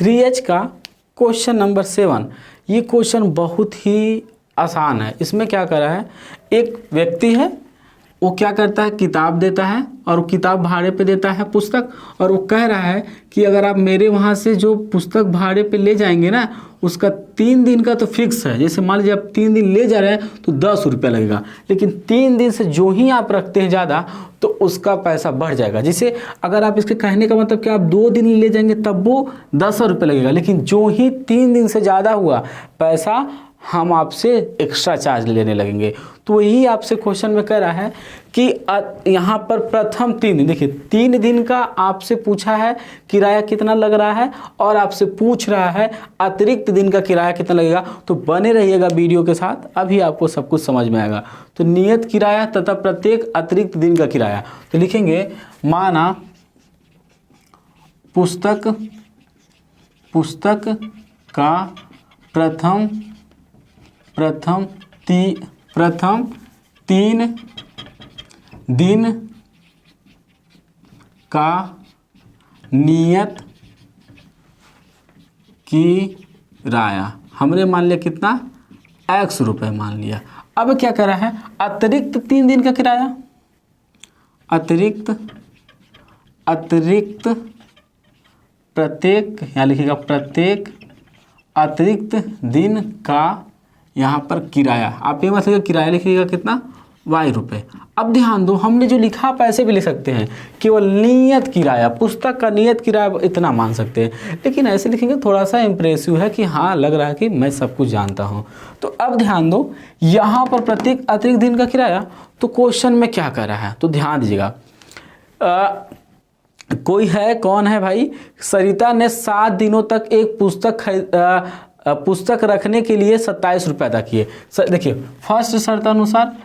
3H का question number 7। ये question बहुत ही आसान है। इसमें क्या करा है, एक व्यक्ति है, वो क्या करता है, किताब देता है और वो किताब भाड़े पे देता है पुस्तक, और वो कह रहा है कि अगर आप मेरे वहाँ से जो पुस्तक भाड़े पे ले जाएंगे ना, उसका 3 दिन का तो फिक्स है। जैसे मान लीजिए आप 3 दिन ले जा रहे हैं तो 10 रुपया लगेगा, लेकिन 3 दिन से जो ही आप रखते हैं ज़्यादा तो उसका पैसा बढ़ जाएगा। जैसे अगर आप इसके कहने का मतलब कि आप 2 दिन ले जाएंगे तब वो 10 रुपये लगेगा, लेकिन जो ही 3 दिन से ज़्यादा हुआ पैसा हम आपसे एक्स्ट्रा चार्ज लेने लगेंगे। तो यही आपसे क्वेश्चन में कह रहा है कि यहाँ पर प्रथम 3 दिन, देखिए 3 दिन का आपसे पूछा है किराया कितना लग रहा है, और आपसे पूछ रहा है अतिरिक्त दिन का किराया कितना लगेगा। तो बने रहिएगा वीडियो के साथ, अभी आपको सब कुछ समझ में आएगा। तो नियत किराया तथा प्रत्येक अतिरिक्त दिन का किराया, तो लिखेंगे माना पुस्तक का प्रथम 3 दिन का नियत किराया हमने मान लिया कितना, x रुपये मान लिया। अब क्या कर रहा है, अतिरिक्त 3 दिन का किराया, अतिरिक्त प्रत्येक, यहाँ लिखिएगा प्रत्येक अतिरिक्त दिन का यहाँ पर किराया, आप ये मतलब किराया लिखिएगा कितना, y रुपये। अब ध्यान दो, हमने जो लिखा पैसे भी लिख सकते हैं, केवल नियत किराया, पुस्तक का नियत किराया इतना मान सकते हैं, लेकिन ऐसे लिखेंगे थोड़ा सा इम्प्रेसिव है कि हाँ लग रहा है कि मैं सब कुछ जानता हूँ। तो अब ध्यान दो, यहाँ पर प्रत्येक अतिरिक्त दिन का किराया, तो क्वेश्चन में क्या कर रहा है, तो ध्यान दीजिएगा। कोई है, कौन है भाई, सरिता ने 7 दिनों तक एक पुस्तक रखने के लिए 27 रुपये अदा किए। देखिए फर्स्ट शर्तानुसार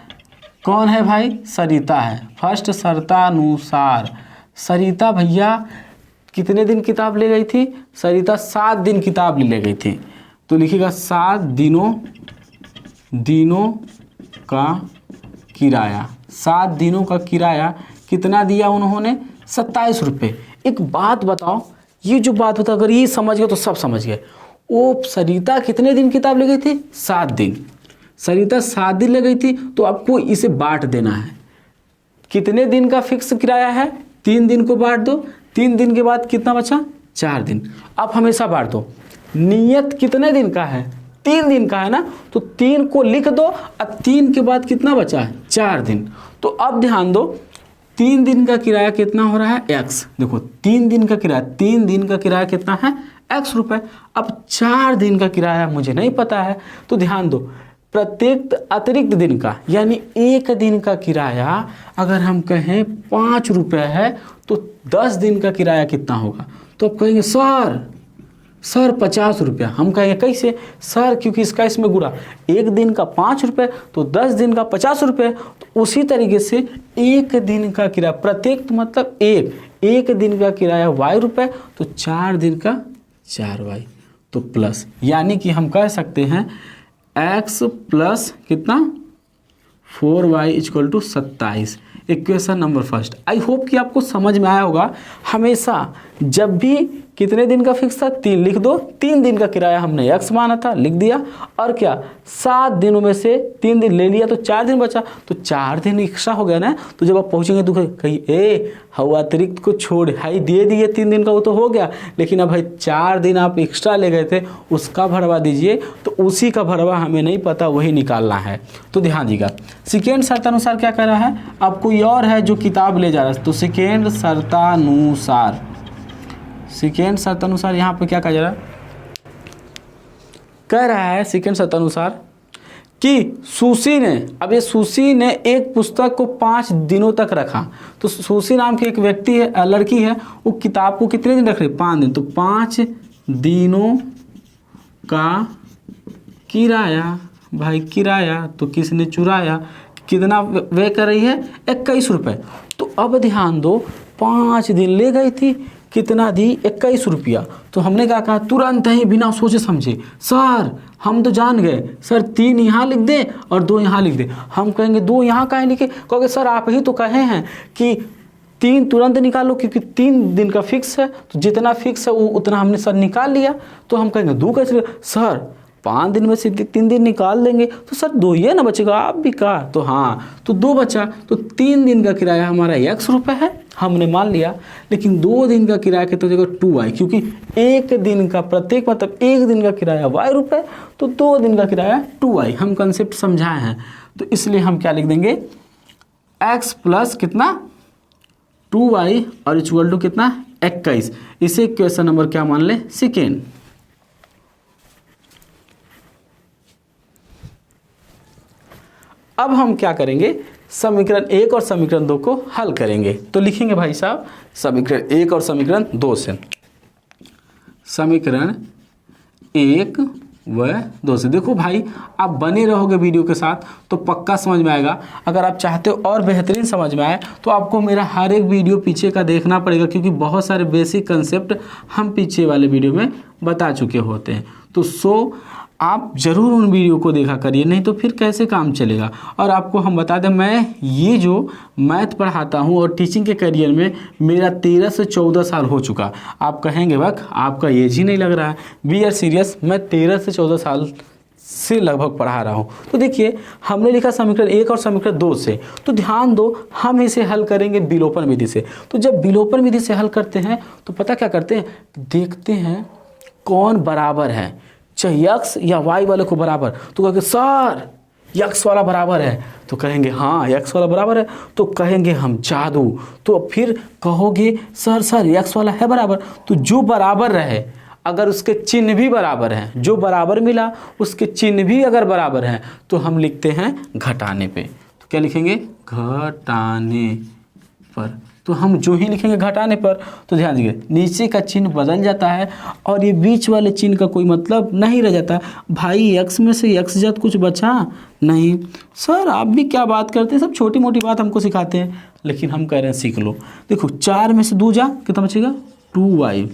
कौन है भाई, सरिता है। फर्स्ट शर्तानुसार सरिता भैया कितने दिन किताब ले गई थी, सरिता 7 दिन किताब ले गई थी। तो लिखिएगा 7 दिनों का किराया, 7 दिनों का किराया कितना दिया उन्होंने, 27 रुपये। एक बात बताओ, ये जो बात बताओ अगर ये समझ गए तो सब समझ गए। वो सरिता कितने दिन किताब ले गई थी, 7 दिन। सरिता 7 दिन ले गई थी, तो आपको इसे बांट देना है। कितने दिन का फिक्स किराया है, 3 दिन को बांट दो, 3 दिन के बाद कितना बचा, 4 दिन। आप हमेशा बांट दो। नियत कितने दिन का है, 3 दिन का है ना, तो 3 को लिख दो, अब 3 के बाद कितना बचा है, 4 दिन। तो अब ध्यान दो, 3 दिन का किराया कितना हो रहा है, x। देखो 3 दिन का किराया कितना है, x रुपये। अब 4 दिन का किराया मुझे नहीं पता है, तो ध्यान दो, प्रत्येक अतिरिक्त दिन का यानी 1 दिन का किराया अगर हम कहें 5 रुपये है, तो 10 दिन का किराया कितना होगा। तो आप कहेंगे सर 50 रुपया। हम कहेंगे कैसे सर, क्योंकि इसमें गुणा, 1 दिन का 5 रुपये तो 10 दिन का 50 रुपये। तो उसी तरीके से 1 दिन का किराया, प्रत्येक मतलब एक दिन का किराया y रुपये, तो 4 दिन का 4y, तो प्लस, यानी कि हम कह सकते हैं x प्लस कितना, 4y equal to 27। Equation number first. I hope कि आपको समझ में आया होगा। हमेशा जब भी कितने दिन का फिक्स था, 3 लिख दो, 3 दिन का किराया हमने x माना था, लिख दिया, और क्या 7 दिनों में से 3 दिन ले लिया तो 4 दिन बचा, तो 4 दिन एक्स्ट्रा हो गया ना। तो जब आप पहुंचेंगे तो कहीं हवा अतिरिक्त को छोड़ हाई दे दिए, 3 दिन का वो तो हो गया, लेकिन अब भाई 4 दिन आप एक्स्ट्रा ले गए थे, उसका भरवा दीजिए। तो उसी का भरवा हमें नहीं पता, वही निकालना है। तो ध्यान दीजिएगा, सेकेंड शर्तानुसार क्या कर रहा है, अब कोई और है जो किताब ले जा रहा है, तो सेकेंड शर्तानुसार यहाँ पे क्या कह रहा है, कह रहा है सेकेंड शर्तानुसार कि सुशी ने एक पुस्तक को 5 दिनों तक रखा। तो सुशी नाम की एक व्यक्ति है, लड़की है, वो किताब को कितने दिन रख रही, 5 दिन। तो 5 दिनों का किराया, भाई किराया तो किसने चुराया, कितना वे कर रही है, 21 रुपये। तो अब ध्यान दो, 5 दिन ले गई थी, कितना दी, 21 रुपया। तो हमने क्या कहा, तुरंत ही बिना सोचे समझे, सर हम तो जान गए, सर 3 यहाँ लिख दे और 2 यहाँ लिख दे। हम कहेंगे 2 यहाँ काहे लिखे, कहोगे सर आप ही तो कहे हैं कि 3 तुरंत निकालो क्योंकि 3 दिन का फिक्स है, तो जितना फिक्स है वो उतना हमने सर निकाल लिया। तो हम कहेंगे 2 कैसे सर 5 दिन में से 3 दिन निकाल देंगे तो सर 2 ही है ना बचेगा, आप भी कहा तो हाँ, तो 2 बचा। तो 3 दिन का किराया हमारा x रुपये है, हमने मान लिया। लेकिन 2 दिन का किराया कितना हो जाएगा 2y, क्योंकि एक दिन का प्रत्येक मतलब एक दिन का किराया y रुपये, तो 2 दिन का किराया 2y। हम कंसेप्ट समझाए हैं, तो इसलिए हम क्या लिख देंगे x प्लस कितना 2y और इक्वल टू कितना 21। इसे क्वेश्चन नंबर क्या मान ले सेकेंड। अब हम क्या करेंगे समीकरण 1 और समीकरण 2 को हल करेंगे। तो लिखेंगे भाई साहब समीकरण 1 और समीकरण 2 से। समीकरण 1 व 2 से देखो भाई आप बने रहोगे वीडियो के साथ तो पक्का समझ में आएगा। अगर आप चाहते हो और बेहतरीन समझ में आए तो आपको मेरा हर एक वीडियो पीछे का देखना पड़ेगा, क्योंकि बहुत सारे बेसिक कंसेप्ट हम पीछे वाले वीडियो में बता चुके होते हैं। तो आप ज़रूर उन वीडियो को देखा करिए, नहीं तो फिर कैसे काम चलेगा। और आपको हम बता दें मैं ये जो मैथ पढ़ाता हूँ और टीचिंग के करियर में मेरा 13 से 14 साल हो चुका। आप कहेंगे वक्त आपका एज ही नहीं लग रहा है, वी आर सीरियस, मैं 13 से 14 साल से लगभग पढ़ा रहा हूँ। तो देखिए हमने लिखा समीकरण 1 और समीकरण 2 से, तो ध्यान दो हम इसे हल करेंगे विलोपन विधि से। तो जब विलोपन विधि से हल करते हैं तो पता क्या करते हैं, देखते हैं कौन बराबर है, चाहे x या y वाले को बराबर। तो कहेंगे सर x वाला बराबर है, तो कहेंगे हाँ x वाला बराबर है, तो कहेंगे हम जादू। तो फिर कहोगे सर x वाला है बराबर, तो जो बराबर रहे अगर उसके चिन्ह भी बराबर हैं, जो बराबर मिला उसके चिन्ह भी अगर बराबर हैं तो हम लिखते हैं घटाने पे। तो क्या लिखेंगे घटाने पर। तो हम जो ही लिखेंगे घटाने पर तो ध्यान दीजिए नीचे का चिन्ह बदल जाता है और ये बीच वाले चिन्ह का कोई मतलब नहीं रह जाता। भाई x में से x जद कुछ बचा नहीं। सर आप भी क्या बात करते हैं, सब छोटी मोटी बात हमको सिखाते हैं, लेकिन हम कह रहे हैं सीख लो। देखो 4 में से 2 जा कितना बचेगा 2y,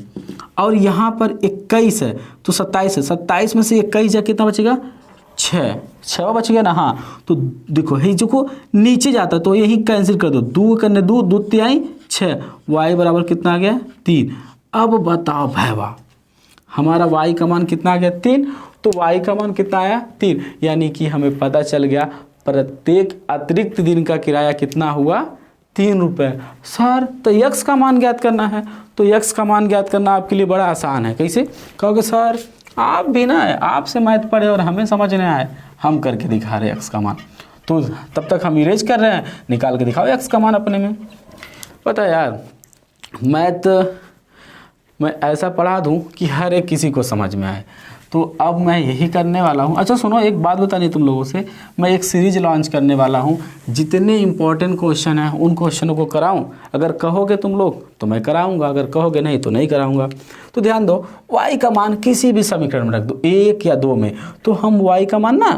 और यहाँ पर 21 है तो 27 है, 27 में से 21 जा कितना बचेगा 6 बच गया ना। हाँ तो देखो ये जो को नीचे जाता तो यही कैंसिल कर दो, 2 करने 2 2 तिहाई 6, y बराबर कितना आ गया 3। अब बताओ भाईवा हमारा y का मान कितना आ गया 3, तो y का मान कितना आया 3, यानी कि हमें पता चल गया प्रत्येक अतिरिक्त दिन का किराया कितना हुआ 3 रुपये। सर तो x का मान ज्ञात करना है, तो x का मान ज्ञात करना आपके लिए बड़ा आसान है। कैसे कहोगे सर आप भी ना आपसे मैथ पढ़े और हमें समझ नहीं आए, हम करके दिखा रहे x का मान। तो तब तक हम इरेज कर रहे हैं, निकाल के दिखाओ x का मान अपने में। पता है यार मैथ मैं ऐसा पढ़ा दूं कि हर एक किसी को समझ में आए। तो अब मैं यही करने वाला हूँ। अच्छा सुनो एक बात बतानी तुम लोगों से, मैं एक सीरीज लॉन्च करने वाला हूँ, जितने इंपॉर्टेंट क्वेश्चन हैं उन क्वेश्चनों को कराऊँ। अगर कहोगे तुम लोग तो मैं कराऊँगा, अगर कहोगे नहीं तो नहीं कराऊँगा। तो ध्यान दो y का मान किसी भी समीकरण में रख दो 1 या 2 में, तो हम y का मान ना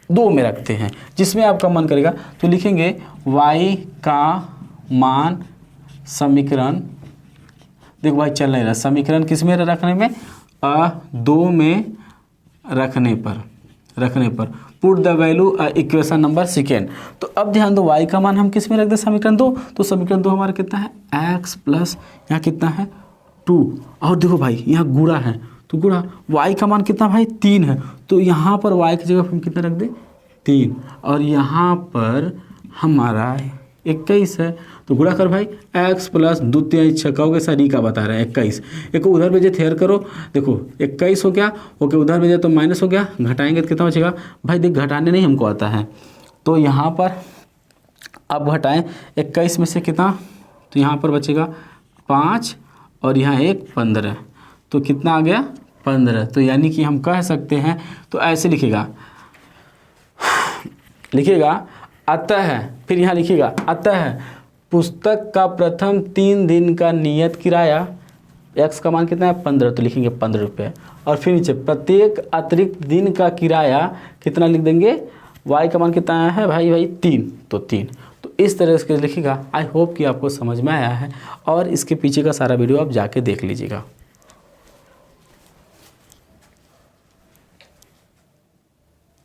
2 में रखते हैं, जिसमें आपका मन करेगा तो लिखेंगे y का मान समीकरण। देखो भाई चल नहीं रहा, समीकरण किस में रखने में 2 में रखने पर put the value equation number second. तो अब ध्यान दो y का मान हम किस में रख दें समीकरण 2, तो समीकरण 2 हमारा कितना है x प्लस यहाँ कितना है 2, और देखो भाई यहाँ गुणा है तो गुणा y का मान कितना भाई 3 है, तो यहाँ पर y की जगह हम कितना रख दें 3, और यहाँ पर हमारा 21 है तो गुणा कर भाई x प्लस 2 3 6 कहोगे सर का बता रहे हैं 21, एक उधर भेजे थेयर करो, देखो 21 हो गया, ओके उधर भेजे तो माइनस हो गया, घटाएंगे तो कितना बचेगा भाई देख घटाने नहीं हमको आता है, तो यहाँ पर अब घटाएं 21 में से कितना, तो यहाँ पर बचेगा 5 और यहाँ 1 15, तो कितना आ गया 15। तो यानी कि हम कह सकते हैं तो ऐसे लिखेगा अतः, फिर यहाँ लिखिएगा अतः पुस्तक का प्रथम 3 दिन का नियत किराया x का मान कितना है 15, तो लिखेंगे 15 रुपये, और फिर नीचे प्रत्येक अतिरिक्त दिन का किराया कितना लिख देंगे, y का मान कितना आया है भाई 3, तो 3। तो इस तरह से लिखिएगा। आई होप कि आपको समझ में आया है, और इसके पीछे का सारा वीडियो आप जाके देख लीजिएगा।